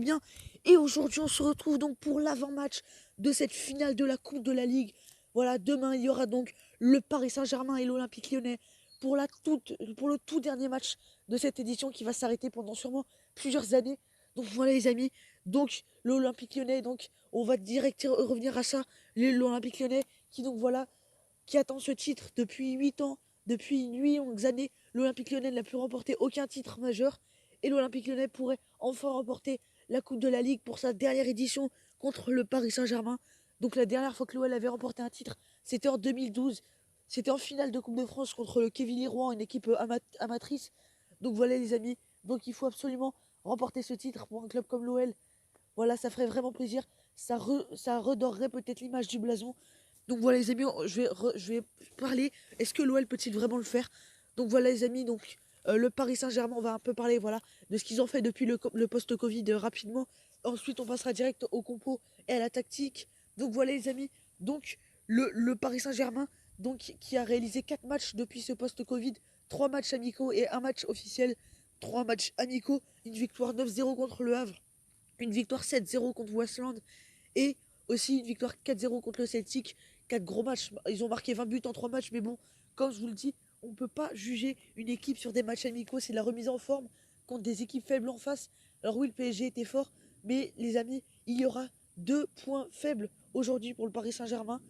bien. Et aujourd'hui, on se retrouve donc pour l'avant-match de cette finale de la Coupe de la Ligue. Voilà, demain, il y aura donc le Paris Saint-Germain et l'Olympique Lyonnais pour le tout dernier match de cette édition qui va s'arrêter pendant sûrement plusieurs années. Donc voilà les amis, donc l'Olympique Lyonnais, donc on va direct revenir à ça. L'Olympique Lyonnais qui donc voilà, qui attend ce titre depuis 8 ans, depuis 8 longues années. L'Olympique Lyonnais n'a pu remporter aucun titre majeur. Et l'Olympique Lyonnais pourrait enfin remporter la Coupe de la Ligue pour sa dernière édition contre le Paris Saint-Germain. Donc la dernière fois que l'OL avait remporté un titre, c'était en 2012. C'était en finale de Coupe de France contre le Quevilly-Rouen, une équipe amatrice. Donc voilà les amis, donc il faut absolument remporter ce titre pour un club comme l'OL. Voilà, ça ferait vraiment plaisir. Ça redorerait peut-être l'image du blason. Donc voilà les amis, je vais parler. Est-ce que l'OL peut-il vraiment le faire? Donc voilà les amis, donc le Paris Saint-Germain, on va un peu parler voilà, de ce qu'ils ont fait depuis le post-Covid rapidement. Ensuite, on passera direct au compo et à la tactique. Donc voilà les amis, donc le Paris Saint-Germain, donc qui a réalisé 4 matchs depuis ce post-Covid, 3 matchs amicaux et un match officiel. 3 matchs amicaux, une victoire 9-0 contre le Havre, une victoire 7-0 contre Westland et aussi une victoire 4-0 contre le Celtic. 4 gros matchs. Ils ont marqué 20 buts en 3 matchs, mais bon, comme je vous le dis, on ne peut pas juger une équipe sur des matchs amicaux. C'est la remise en forme contre des équipes faibles en face. Alors oui, le PSG était fort, mais les amis, il y aura 2 points faibles aujourd'hui pour le Paris Saint-Germain.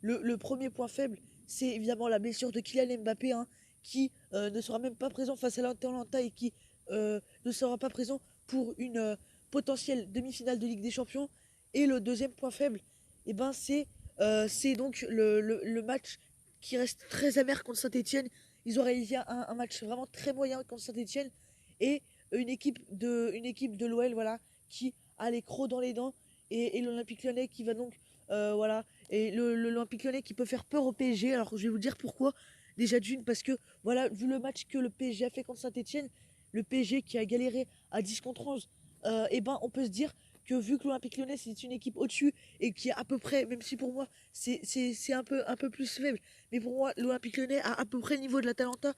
Le premier point faible, c'est évidemment la blessure de Kylian Mbappé, hein, qui ne sera même pas présent face à l'Atalanta et qui ne sera pas présent pour une potentielle demi-finale de Ligue des Champions. Et le deuxième point faible, eh ben, c'est donc le match qui reste très amer contre Saint-Etienne. Ils ont réalisé un match vraiment très moyen contre Saint-Etienne et une équipe de l'OL voilà, qui a les crocs dans les dents et l'Olympique Lyonnais qui va donc voilà, et l'Olympique Lyonnais qui peut faire peur au PSG. Alors je vais vous dire pourquoi. Déjà d'une, parce que voilà, vu le match que le PSG a fait contre Saint-Etienne, le PSG qui a galéré à 10 contre 11, et ben on peut se dire que vu que l'Olympique Lyonnais c'est une équipe au-dessus et qui est à peu près, même si pour moi c'est un peu plus faible, mais pour moi l'Olympique Lyonnais a à peu près le niveau de l'Atalanta.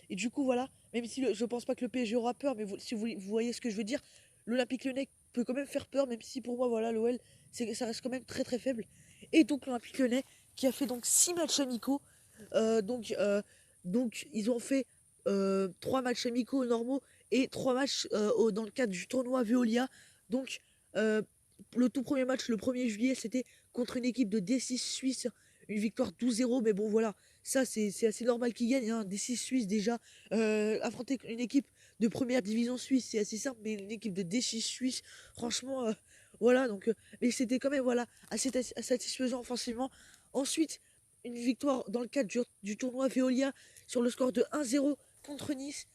Et du coup voilà, même si je pense pas que le PSG aura peur, mais si vous voyez ce que je veux dire, l'Olympique Lyonnais peut quand même faire peur, même si pour moi voilà l'OL ça reste quand même très très faible. Et donc l'Olympique Lyonnais qui a fait donc 6 matchs amicaux. Euh, donc, euh, donc ils ont fait 3 matchs amicaux normaux et 3 matchs dans le cadre du tournoi Veolia. Donc euh, le tout premier match, le 1er juillet, c'était contre une équipe de D6 suisse, une victoire 12-0. Mais bon voilà, ça c'est assez normal qu'ils gagnent, hein. D6 suisse déjà, affronter une équipe de première division suisse, c'est assez simple, mais une équipe de D6 suisse, franchement, voilà, donc, mais c'était quand même, voilà, assez satisfaisant offensivement. Ensuite, une victoire dans le cadre du tournoi Veolia sur le score de 1-0 contre Nice,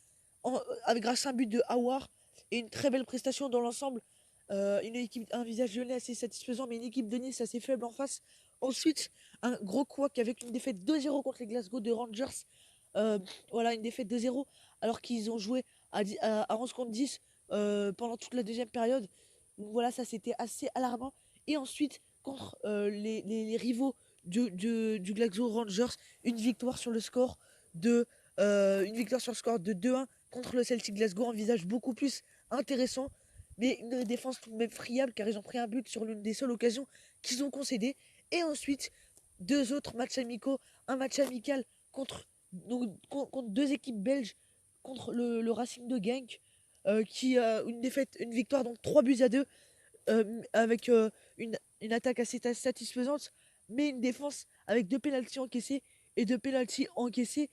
grâce à un but de Hawar et une très belle prestation dans l'ensemble. Une équipe, un visage lyonnais assez satisfaisant, mais une équipe de Nice assez faible en face. Ensuite, un gros couac avec une défaite 2-0 contre les Glasgow de Rangers. Voilà, une défaite 2-0, alors qu'ils ont joué à 11 contre 10 pendant toute la deuxième période. Donc voilà, ça c'était assez alarmant. Et ensuite, contre les rivaux du Glasgow Rangers, une victoire sur le score une victoire sur le score de 2-1 contre le Celtic Glasgow, un visage beaucoup plus intéressant, mais une défense tout de même friable car ils ont pris un but sur l'une des seules occasions qu'ils ont concédées. Et ensuite, 2 autres matchs amicaux, un match amical contre 2 équipes belges, contre le Racing de Genk, qui a une victoire donc 3 buts à 2, avec une attaque assez satisfaisante, mais une défense avec 2 pénaltys encaissés et 2 pénaltys encaissés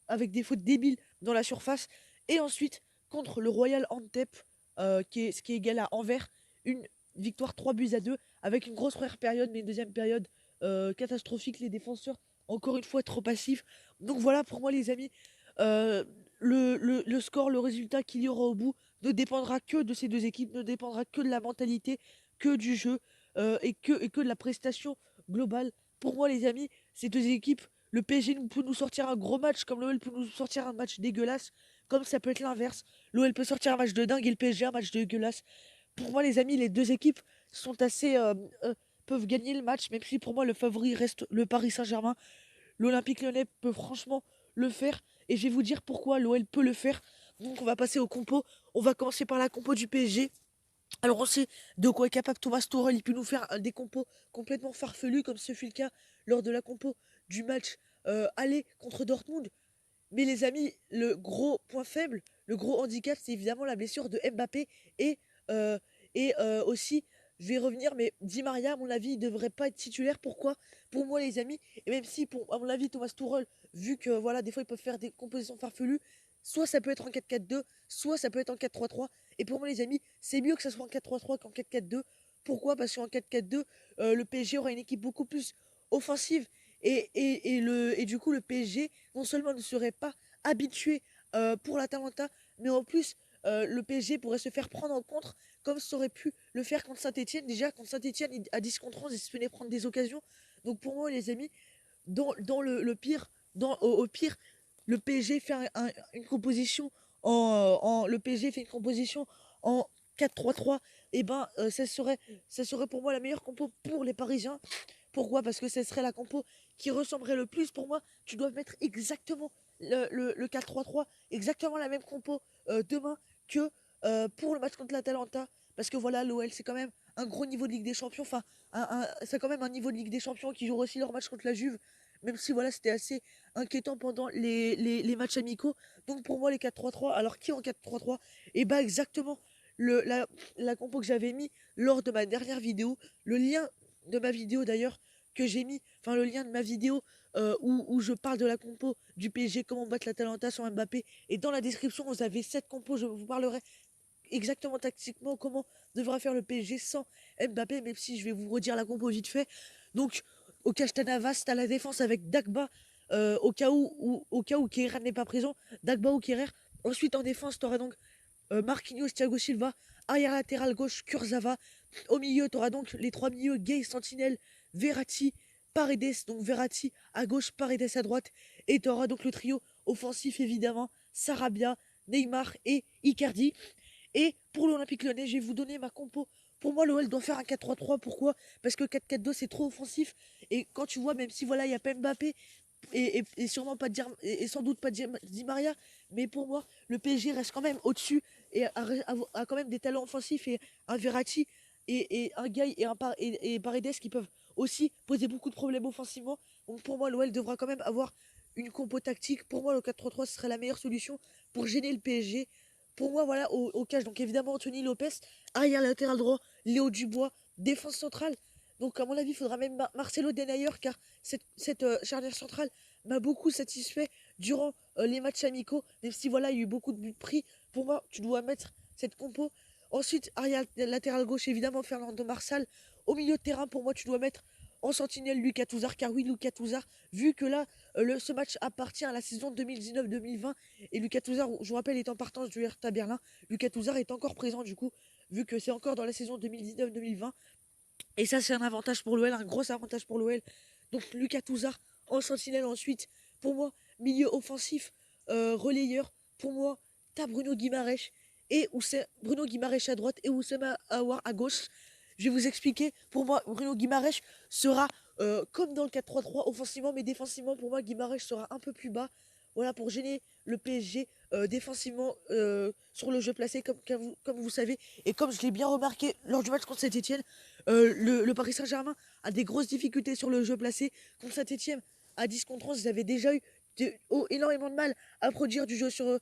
avec des fautes débiles dans la surface. Et ensuite, contre le Royal Antep, qui est égal à Anvers, une victoire 3 buts à 2 avec une grosse première période, mais une deuxième période catastrophique. Les défenseurs, encore une fois, trop passifs. Donc voilà pour moi, les amis, euh, le score, le résultat qu'il y aura au bout ne dépendra que de ces 2 équipes, ne dépendra que de la mentalité, que du jeu et que de la prestation globale. Pour moi, les amis, ces 2 équipes, le PSG peut nous sortir un gros match, comme l'OL peut nous sortir un match dégueulasse, comme ça peut être l'inverse. L'OL peut sortir un match de dingue et le PSG un match dégueulasse. Pour moi, les amis, les 2 équipes sont peuvent gagner le match, même si pour moi le favori reste le Paris Saint-Germain. L'Olympique Lyonnais peut franchement le faire. Et je vais vous dire pourquoi l'OL peut le faire. Donc on va passer au compo. On va commencer par la compo du PSG. Alors on sait de quoi est capable Thomas Tuchel, il peut nous faire des compos complètement farfelus comme ce fut le cas lors de la compo du match aller contre Dortmund. Mais les amis, le gros point faible, le gros handicap, c'est évidemment la blessure de Mbappé et, euh, aussi, je vais y revenir, mais Di Maria, à mon avis, il ne devrait pas être titulaire. Pourquoi? Pour moi, les amis, et même si, à mon avis, Thomas Tuchel, vu que voilà, des fois, ils peuvent faire des compositions farfelues, soit ça peut être en 4-4-2, soit ça peut être en 4-3-3. Et pour moi, les amis, c'est mieux que ça soit en 4-3-3 qu'en 4-4-2. Pourquoi? Parce qu'en 4-4-2, le PSG aura une équipe beaucoup plus offensive. Et du coup, le PSG, non seulement ne serait pas habitué pour l'Atalanta, mais en plus, le PSG pourrait se faire prendre en contre, comme ça aurait pu le faire contre Saint-Etienne. Déjà, contre Saint-Etienne, à 10 contre 11, il se venait prendre des occasions. Donc pour moi, les amis, dans le pire, au pire, le PSG fait une composition le PSG fait une composition en 4-3-3. Et ben, ça serait pour moi la meilleure compo pour les Parisiens. Pourquoi? Parce que ce serait la compo qui ressemblerait le plus. Pour moi, tu dois mettre exactement le 4-3-3, exactement la même compo demain que pour le match contre l'Atalanta. Parce que voilà, l'OL, c'est quand même un gros niveau de Ligue des Champions. Enfin, c'est quand même un niveau de Ligue des Champions qui joue aussi leur match contre la Juve. Même si voilà, c'était assez inquiétant pendant les matchs amicaux. Donc pour moi, les 4-3-3, alors qui en 4-3-3? Et bah exactement la compo que j'avais mis lors de ma dernière vidéo. Le lien de ma vidéo d'ailleurs que j'ai mis, enfin le lien de ma vidéo où je parle de la compo du PSG, comment battre l'Atalanta sur Mbappé. Et dans la description, vous avez 7 compos, je vous parlerai exactement tactiquement comment devra faire le PSG sans Mbappé, même si je vais vous redire la compo vite fait. Donc, au cas où Navas, t'as la défense avec Dagba, au cas où Kehrer n'est pas présent, Dagba ou Kehrer. Ensuite, en défense, tu auras donc Marquinhos, Thiago Silva, arrière latéral gauche, Kurzawa. Au milieu, tu auras donc les trois milieux, Gay, Sentinelle, Verratti, Paredes. Donc Verratti à gauche, Paredes à droite. Et tu auras donc le trio offensif, évidemment, Sarabia, Neymar et Icardi. Et pour l'Olympique Lyonnais, je vais vous donner ma compo. Pour moi, l'OL doit faire un 4-3-3. Pourquoi? Parce que 4-4-2, c'est trop offensif. Et quand tu vois, même si voilà, il n'y a pas Mbappé, et sûrement pas et sans doute pas Di Maria, mais pour moi, le PSG reste quand même au-dessus et a quand même des talents offensifs et un Verratti et un Gay et Paredes qui peuvent aussi poser beaucoup de problèmes offensivement. Donc pour moi, l'OL devra quand même avoir une compo tactique. Pour moi, le 4-3-3 serait la meilleure solution pour gêner le PSG. Pour moi, voilà, au cage, donc évidemment Anthony Lopez, arrière latéral droit, Léo Dubois, défense centrale. Donc à mon avis, il faudra même Marcelo Denayer, car cette charnière centrale m'a beaucoup satisfait durant les matchs amicaux, même si voilà, il y a eu beaucoup de buts pris. Pour moi, tu dois mettre cette compo. Ensuite, arrière latéral gauche, évidemment, Fernando Marsal. Au milieu de terrain, pour moi, tu dois mettre en sentinelle Lucas Touzard, car oui, Lucas Touzard, vu que là, ce match appartient à la saison 2019-2020, et Lucas Touzard, je vous rappelle, est en partance du Hertha Berlin. Lucas Touzard est encore présent, du coup, vu que c'est encore dans la saison 2019-2020. Et ça, c'est un avantage pour l'OL, un gros avantage pour l'OL. Donc Lucas Touzard en sentinelle ensuite. Pour moi, milieu offensif, relayeur. Pour moi, t'as Bruno Guimaraes Bruno Guimaraes à droite et Oussema Aouar à gauche. Je vais vous expliquer. Pour moi, Bruno Guimaraes sera comme dans le 4-3-3 offensivement, mais défensivement, pour moi, Guimaraes sera un peu plus bas. Voilà, pour gêner le PSG défensivement sur le jeu placé, comme vous savez. Et comme je l'ai bien remarqué lors du match contre Saint-Etienne, le Paris Saint-Germain a des grosses difficultés sur le jeu placé. Contre Saint-Etienne, à 10 contre 11, ils avaient déjà eu énormément de mal à produire du jeu sur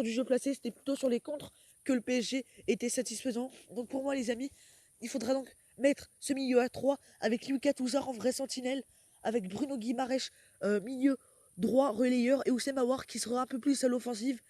du jeu placé. C'était plutôt sur les contres que le PSG était satisfaisant. Donc pour moi, les amis, il faudra donc mettre ce milieu à 3 avec Lucas Touzard en vrai sentinelle, avec Bruno Guimaraes milieu droit relayeur et Oussem Aouar qui sera un peu plus à l'offensive.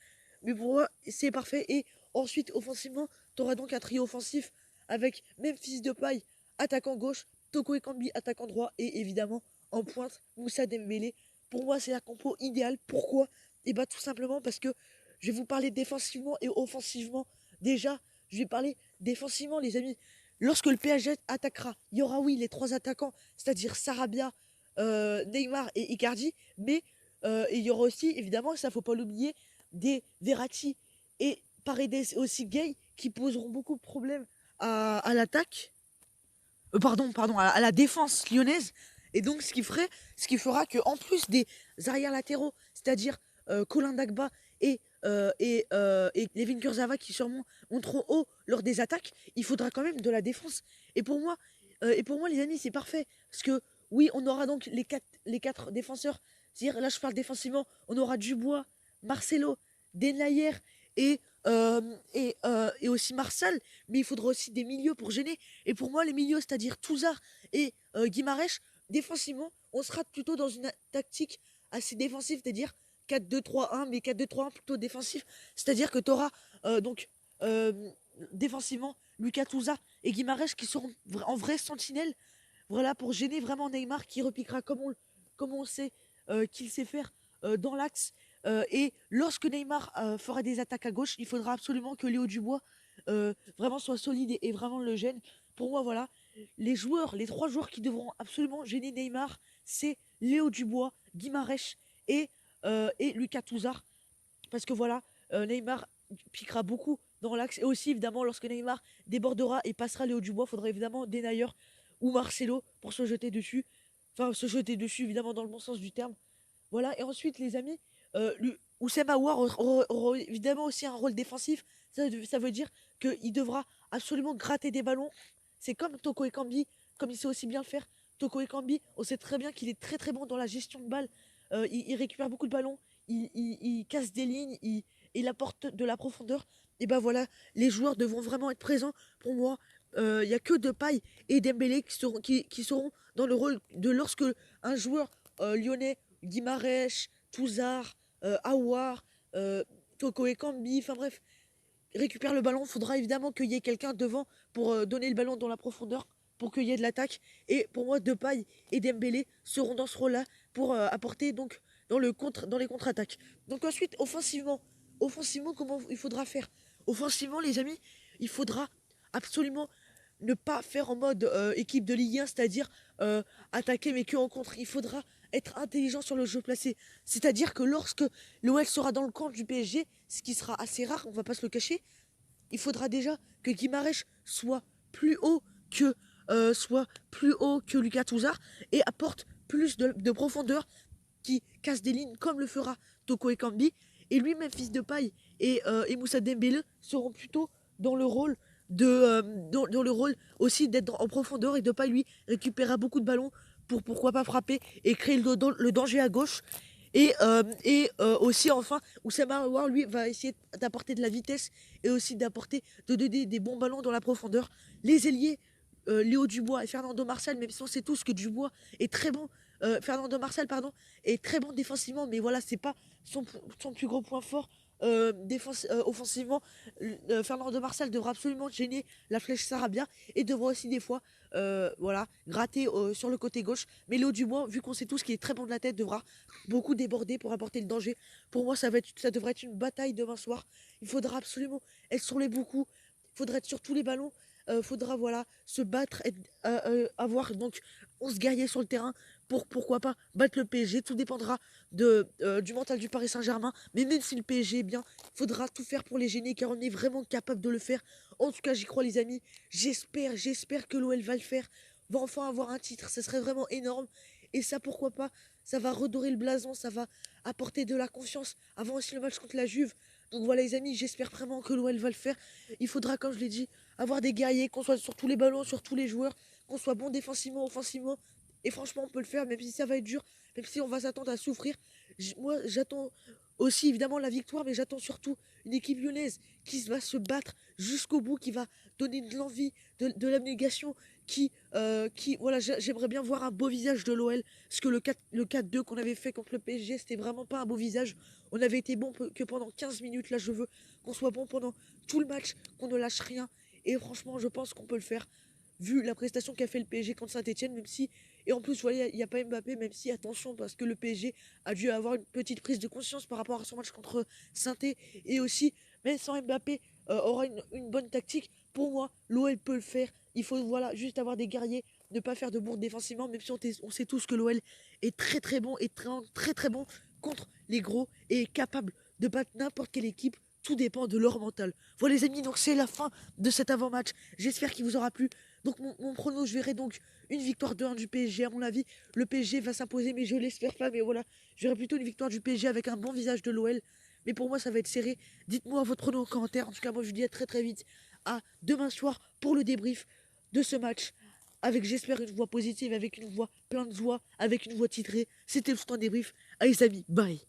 Mais pour moi, c'est parfait. Et ensuite, offensivement, tu auras donc un trio offensif avec Memphis Depay, attaquant gauche, Toko Ekambi, attaquant droit, et évidemment, en pointe, Moussa Dembélé. Pour moi, c'est la compo idéale. Pourquoi? Et bah tout simplement parce que je vais vous parler défensivement et offensivement. Déjà, je vais parler défensivement, les amis. Lorsque le PSG attaquera, il y aura oui les trois attaquants, c'est-à-dire Sarabia, Neymar et Icardi, mais il y aura aussi, évidemment, ça faut pas l'oublier, des Verratti et Paredes et aussi Gay qui poseront beaucoup de problèmes à l'attaque, pardon, à la défense lyonnaise. Et donc, ce qui fera que en plus des arrières latéraux, c'est-à-dire Colin Dagba et et Levin Kurzawa qui sûrement monteront haut lors des attaques, il faudra quand même de la défense. Et pour moi les amis, c'est parfait. Parce que oui, on aura donc les quatre défenseurs. C'est-à-dire, là je parle défensivement, on aura Dubois, Marcelo, Denayer et, et aussi Marcel. Mais il faudra aussi des milieux pour gêner. Et pour moi, les milieux, c'est-à-dire Touzard et Guimarães, défensivement, on sera plutôt dans une tactique assez défensive, c'est-à-dire 4-2-3-1, mais 4-2-3-1 plutôt défensif. C'est-à-dire que tu auras donc euh, défensivement Lucas Touza et Guimarães qui seront en vrai sentinelle, voilà, pour gêner vraiment Neymar qui repiquera comme on sait qu'il sait faire dans l'axe. Et lorsque Neymar fera des attaques à gauche, il faudra absolument que Léo Dubois vraiment soit solide et vraiment le gêne. Pour moi, voilà, les trois joueurs qui devront absolument gêner Neymar, c'est Léo Dubois, Guimarães et Lucas Touzard. Parce que voilà, Neymar piquera beaucoup dans l'axe. Et aussi, évidemment, lorsque Neymar débordera et passera Léo Dubois, il faudra évidemment Denayer ou Marcelo pour se jeter dessus. Enfin, se jeter dessus, évidemment, dans le bon sens du terme. Voilà, et ensuite, les amis, Oussem Aouar aura évidemment aussi un rôle défensif. Ça veut dire qu'il devra absolument gratter des ballons. C'est comme Toko Ekambi, comme il sait aussi bien le faire. Toko Ekambi, on sait très bien qu'il est très très bon dans la gestion de balles. Il récupère beaucoup de ballons, il casse des lignes, il apporte de la profondeur. Et ben voilà, les joueurs devront vraiment être présents. Pour moi, il n'y a que Depay et Dembélé qui seront dans le rôle de lorsque un joueur lyonnais, Guimarães, Touzard, Aouar, Toko Ekambi, enfin bref, récupère le ballon. Il faudra évidemment qu'il y ait quelqu'un devant pour donner le ballon dans la profondeur, pour qu'il y ait de l'attaque. Et pour moi, Depay et Dembélé seront dans ce rôle-là pour apporter donc dans les contre-attaques. Donc ensuite, offensivement, comment il faudra faire? Offensivement, les amis, il faudra absolument ne pas faire en mode équipe de Ligue 1, c'est-à-dire attaquer mais que en contre. Il faudra être intelligent sur le jeu placé. C'est-à-dire que lorsque l'OL sera dans le camp du PSG, ce qui sera assez rare, on va pas se le cacher, il faudra déjà que Guimarães que, soit plus haut que Lucas Touzard et apporte plus de profondeur, qui casse des lignes comme le fera Toko Ekambi. Et lui, Memphis Depay et Moussa Dembélé seront plutôt dans le rôle dans le rôle aussi d'être en profondeur. Et Depay, lui, récupérera beaucoup de ballons pour pourquoi pas frapper et créer le danger à gauche. Et aussi, enfin, Oussama Aouar, lui, va essayer d'apporter de la vitesse et aussi de donner des bons ballons dans la profondeur. Les ailiers, Léo Dubois et Fernando Marçal, même si on sait tous que Dubois est très bon, Fernando Marçal, pardon, est très bon défensivement, mais voilà, c'est pas son plus gros point fort. Offensivement, Fernando Marçal devra absolument gêner la flèche Sarabia et devra aussi des fois voilà, gratter sur le côté gauche. Mais Léo Dubois, vu qu'on sait tous qu'il est très bon de la tête, devra beaucoup déborder pour apporter le danger. Pour moi, ça devrait être une bataille demain soir. Il faudra absolument être sur les bouts. Il faudra être sur tous les ballons. Faudra voilà, se battre, avoir donc 11 guerriers sur le terrain pour pourquoi pas battre le PSG. Tout dépendra du mental du Paris Saint-Germain. Mais même si le PSG est bien, il faudra tout faire pour les gêner car on est vraiment capable de le faire. En tout cas, j'y crois les amis. J'espère que l'OL va le faire. Va enfin avoir un titre. Ce serait vraiment énorme. Et ça, pourquoi pas, ça va redorer le blason, ça va apporter de la confiance avant aussi le match contre la Juve. Donc voilà les amis, j'espère vraiment que l'OL va le faire. Il faudra, comme je l'ai dit, avoir des guerriers, qu'on soit sur tous les ballons, sur tous les joueurs, qu'on soit bon défensivement, offensivement. Et franchement, on peut le faire, même si ça va être dur, même si on va s'attendre à souffrir. Moi, j'attends aussi évidemment la victoire, mais j'attends surtout une équipe lyonnaise qui va se battre jusqu'au bout, qui va donner de l'envie, de l'abnégation, voilà, j'aimerais bien voir un beau visage de l'OL, parce que le 4-2 qu'on avait fait contre le PSG, c'était vraiment pas un beau visage. On avait été bon que pendant 15 minutes, là je veux qu'on soit bon pendant tout le match, qu'on ne lâche rien, et franchement, je pense qu'on peut le faire, vu la prestation qu'a fait le PSG contre Saint-Etienne, même si, et en plus, voilà, il n'y a pas Mbappé, même si, attention, parce que le PSG a dû avoir une petite prise de conscience par rapport à son match contre Saint-Etienne, et aussi, même sans Mbappé, aura une bonne tactique. Pour moi, l'OL peut le faire. Il faut voilà, juste avoir des guerriers, ne pas faire de bourde défensivement, même si on sait tous que l'OL est très très bon et très très bon contre les gros et est capable de battre n'importe quelle équipe. Tout dépend de leur mental. Voilà les amis, donc c'est la fin de cet avant-match. J'espère qu'il vous aura plu. Donc mon prono, je verrai donc une victoire 2-1 du PSG. À mon avis, le PSG va s'imposer, mais je l'espère pas. Mais voilà, je verrai plutôt une victoire du PSG avec un bon visage de l'OL. Mais pour moi, ça va être serré. Dites-moi votre pronom en commentaire. En tout cas, moi, je vous dis à très très vite. À demain soir pour le débrief de ce match. Avec, j'espère, une voix positive, avec une voix plein de joie, avec une voix titrée. C'était le Sultan débrief. Allez, les amis, bye.